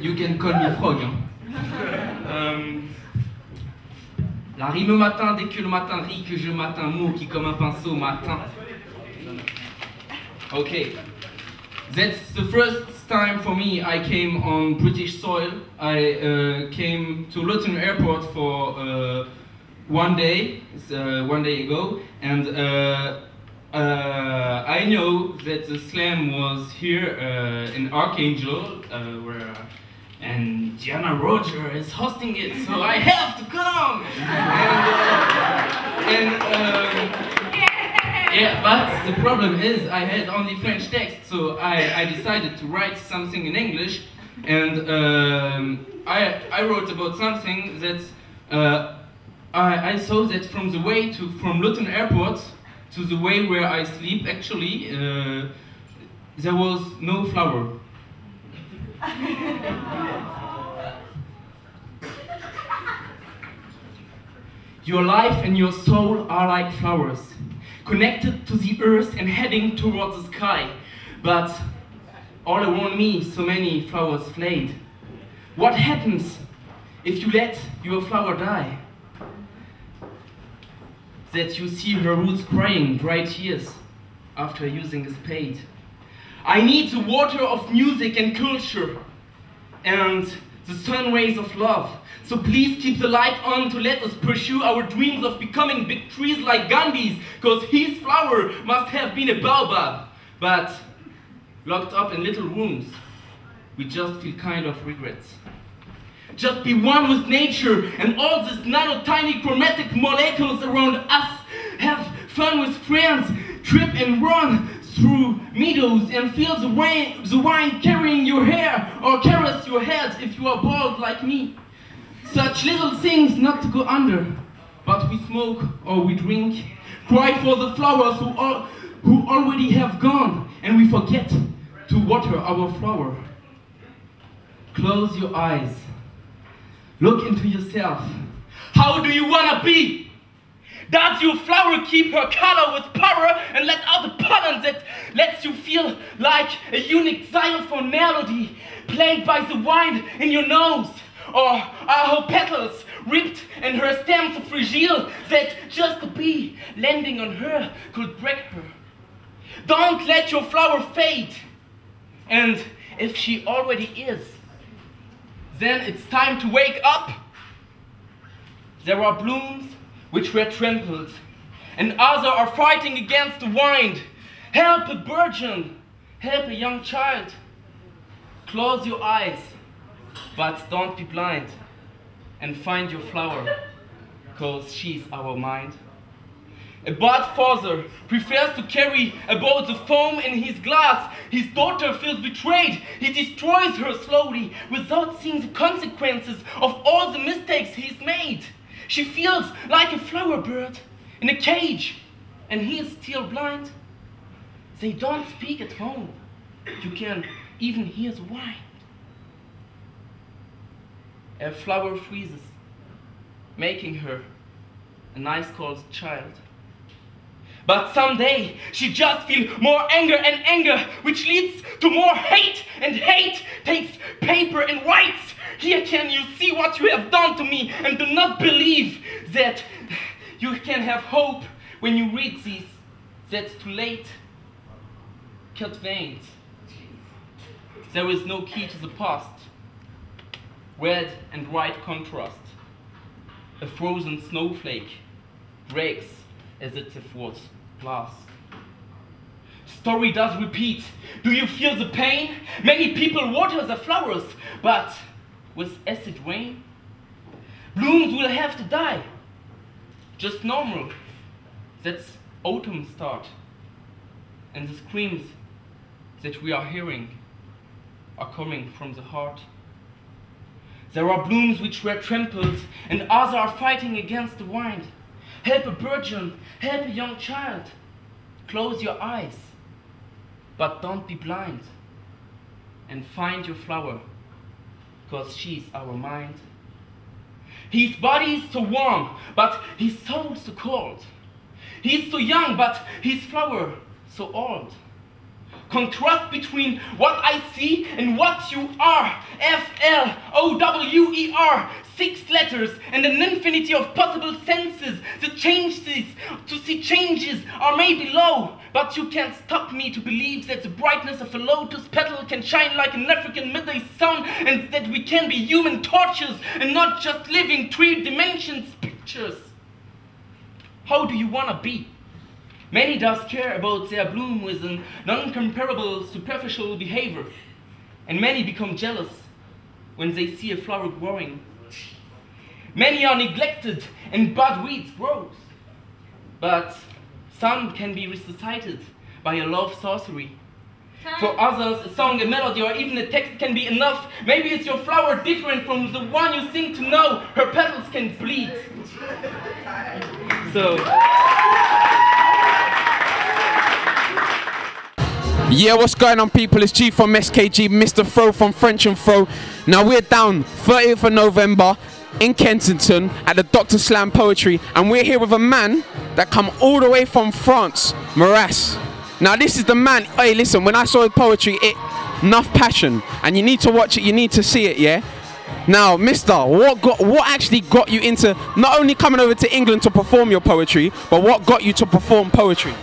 You can call me Frog. La rime matin, dès que le matin rit, que je matin mot qui comme un pinceau matin. Okay, that's the first time for me I came on British soil. I came to Luton Airport for one day ago, and I know that the slam was here in Archangel, and Diana Roger is hosting it, so I have to come. Yeah, but the problem is I had only French text, so I decided to write something in English, and I wrote about something that I saw that from the way from Luton Airport to the way where I sleep, actually, there was no flower. Your life and your soul are like flowers, connected to the earth and heading towards the sky. But all around me, so many flowers flayed. What happens if you let your flower die? That you see her roots crying dry tears after using a spade. I need the water of music and culture and the sun rays of love. So please keep the light on to let us pursue our dreams of becoming big trees like Gandhi's, cause his flower must have been a baobab. But locked up in little rooms, we just feel kind of regrets. Just be one with nature and all these nano-tiny chromatic molecules around us. Have fun with friends, trip and run through meadows and feel the wine carrying your hair, or caress your head if you are bald like me. Such little things not to go under, but we smoke or we drink, cry for the flowers who already have gone, and we forget to water our flower. Close your eyes. Look into yourself. How do you wanna be? Does your flower keep her color with power and let out the pollen that lets you feel like a unique xylophone melody played by the wind in your nose? Or are her petals ripped and her stems so fragile that just a bee landing on her could break her? Don't let your flower fade. And if she already is, then it's time to wake up. There are blooms which were trampled, and others are fighting against the wind. Help a virgin, help a young child. Close your eyes, but don't be blind, and find your flower, cause she's our mind. A bad father prefers to carry about the foam in his glass. His daughter feels betrayed. He destroys her slowly without seeing the consequences of all the mistakes he's made. She feels like a flower bird in a cage, and he is still blind. They don't speak at home. You can even hear the wind. A flower freezes, making her an ice-cold child. But someday she just feels more anger and anger, which leads to more hate, and hate takes paper and writes. Here can you see what you have done to me, and do not believe that you can have hope when you read these. That's too late. Cut veins. There is no key to the past. Red and white contrast. A frozen snowflake breaks as if it was glass. Story does repeat. Do you feel the pain? Many people water the flowers, but with acid rain, blooms will have to die. Just normal. That's autumn start. And the screams that we are hearing are coming from the heart. There are blooms which were trampled, and others are fighting against the wind. Help a virgin, help a young child. Close your eyes, but don't be blind. And find your flower, cause she's our mind. His body is so warm, but his soul so cold. He's so young, but his flower so old. contrast between what I see and what you are. F-L-O-W-E-R, 6 letters and an infinity of possible senses. The chances to see changes are maybe low, but you can't stop me to believe that the brightness of a lotus petal can shine like an African midday sun, and that we can be human torches and not just living 3 dimensions pictures. How do you wanna be? Many does care about their bloom with an non-comparable superficial behavior, and many become jealous when they see a flower growing. Many are neglected and bad weeds grow, but some can be resuscitated by a love sorcery. For others, a song, a melody, or even a text can be enough. Maybe it's your flower different from the one you think to know. Her petals can bleed. So... Yeah, what's going on, people? It's G from SKG, Mr. Fro from French and Fro. Now we're down 30th of November in Kensington at the Dr. Slam Poetry, and we're here with a man that come all the way from France, Maras. Now this is the man. Hey, listen, when I saw his poetry, enough passion, and you need to watch it, you need to see it, yeah? Now, mister, what actually got you into not only coming over to England to perform your poetry, but what got you to perform poetry?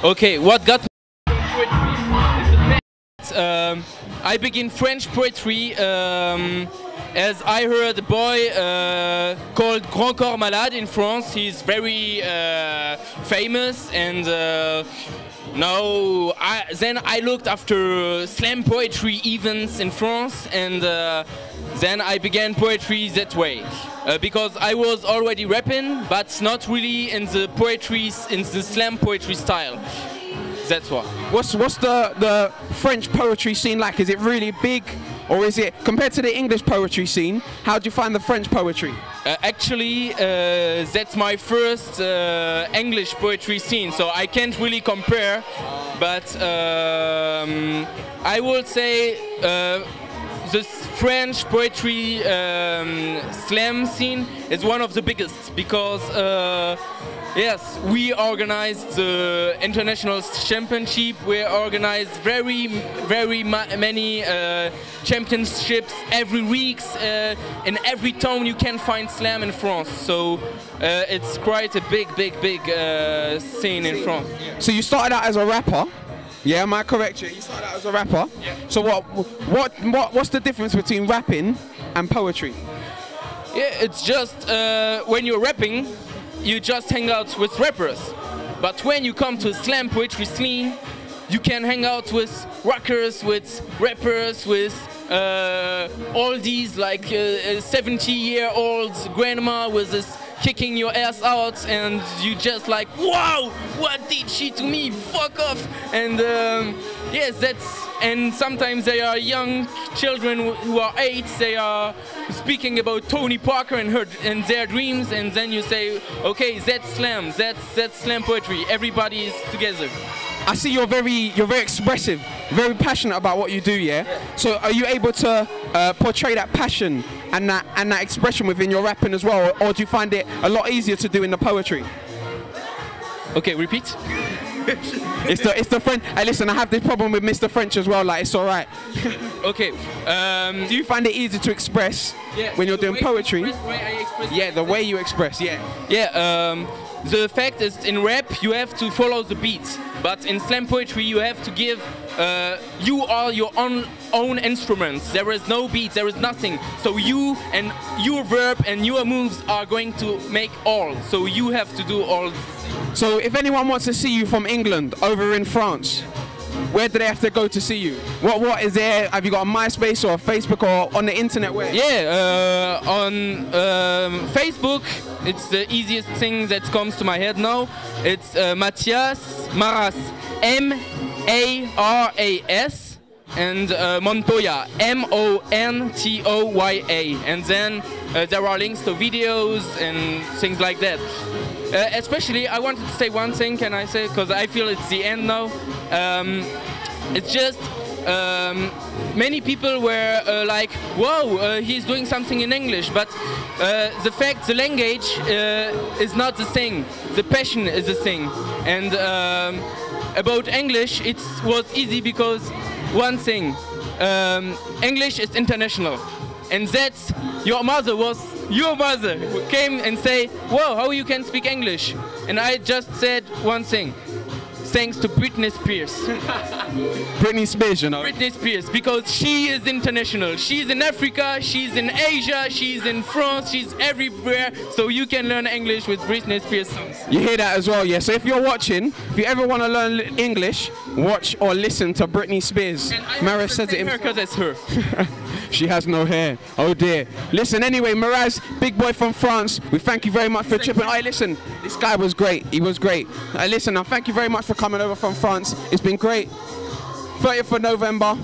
Okay, what got me I begin French poetry as I heard a boy called Grand Corps Malade in France. He's very famous, and then I looked after slam poetry events in France, and then I began poetry that way. Because I was already rapping, but not really in the slam poetry style. That's why. What's the French poetry scene like? Is it really big, or is it, compared to the English poetry scene, how do you find the French poetry? Actually, that's my first English poetry scene, so I can't really compare, but I would say the French poetry slam scene is one of the biggest, because yes, we organized the international championship. We organized very many championships every week. In every town you can find slam in France. So it's quite a big scene in France. So you started out as a rapper. Yeah, am I correct? You started out as a rapper. Yeah. So what's the difference between rapping and poetry? Yeah, it's just when you're rapping, you just hang out with rappers. But when you come to slam poetry scene, you can hang out with rockers, with rappers, with all these like 70-year-old grandma with this kicking your ass out, and you just like, wow, what did she to me? Fuck off! And yes, and sometimes they are young children who are 8. They are speaking about Tony Parker and their dreams, and then you say, okay, that's slam. That's slam poetry. Everybody is together. I see you're very expressive, very passionate about what you do, yeah? So are you able to portray that passion and that expression within your rapping as well, or do you find it a lot easier to do in the poetry? Okay, repeat. It's the French. Hey, listen, I have this problem with Mr. French as well. Like, it's all right. Okay. Do you find it easy to express when you're doing poetry? The way you express. Yeah. Yeah. The fact is, in rap you have to follow the beat, but in slam poetry you have to give. You are your own instruments. There is no beat. There is nothing. So you and your verb and your moves are going to make all. So you have to do all. So if anyone wants to see you from England over in France, where do they have to go to see you? What is there? Have you got a MySpace or a Facebook or on the internet? Where? Yeah, on Facebook. It's the easiest thing that comes to my head now. It's Matthias Maras, M-A-R-A-S, and Montoya, M-O-N-T-O-Y-A. And then there are links to videos and things like that. Especially, I wanted to say one thing, can I say? Because I feel it's the end now. It's just, many people were like, whoa, he's doing something in English, but the fact, the language is not the thing, the passion is the thing. And about English, it was easy because one thing, English is international. And that's your mother who came and say, whoa, how you can speak English? And I just said one thing. Thanks to Britney Spears. Britney Spears, you know? Britney Spears, because she is international. She's in Africa, she's in Asia, she's in France, she's everywhere. So you can learn English with Britney Spears songs. You hear that as well, yeah? So if you're watching, if you ever want to learn English, watch or listen to Britney Spears. Maraz says it haircut as her. She has no hair. Oh dear. Listen, anyway, Maraz, big boy from France, we thank you very much for tripping. Hey, listen, this guy was great. He was great. Listen, now thank you very much for coming over from France. It's been great. 30th of November.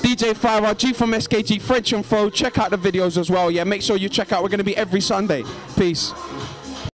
DJ Fire, G from SKG, French and Fro. Check out the videos as well. Yeah, make sure you check out. We're going to be every Sunday. Peace.